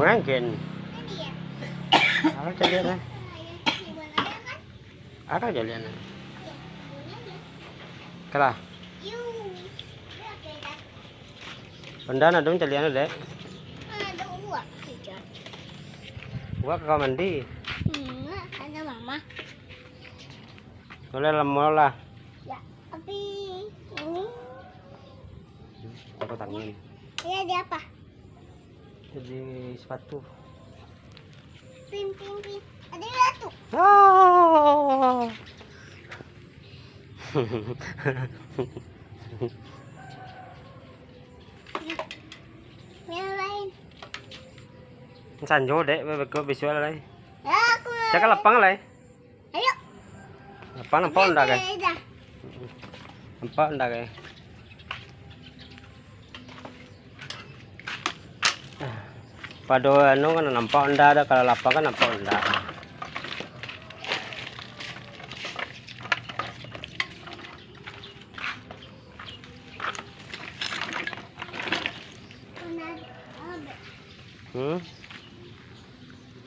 Mungkin. Ini ya. Ada jadinya. Gimana ya kan? Ada jadinya. Ya, gimana? Kalah. Yuk. Ya, beda. Benda na dong jadinya dek. Ada uak hujan. Gua ke kamar mandi. Ada mama. Boleh lemol lah. Ya, tapi ini Aku tangan. ya ada apa? Jadi sepatu. Pin. Ada batu. Ah. Yang lain. Sanjo dek, bego visual lah. Ya, aku. Cakap lapang lah. Ayo. Lapang nampak ndak ke? Beda. Nampak ndak ke? Pada anu kan nampak ndak ada, kalau lapang kan nampak ndak.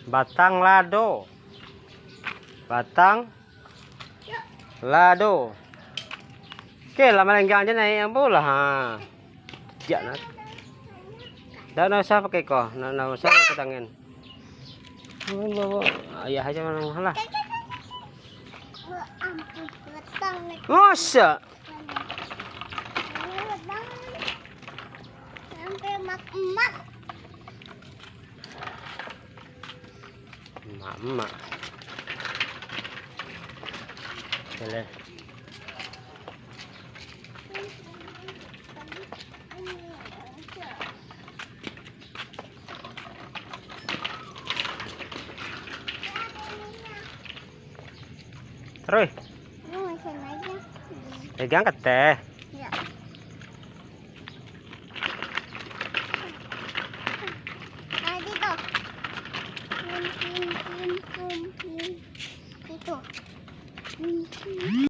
Batang lado. Batang lado. Oke, lama lenggang aja naik yang bola ha. Ya nak. Dah nak usah pakai kau, nak usah pakai tangan. Ayah aja mana lah. Ampun, letang nih. Masa? Sampai emak. Mama. Boleh. Terus, Ini masih aja. pegang ke teh. Ya. Tadi tuh. Pin. Itu.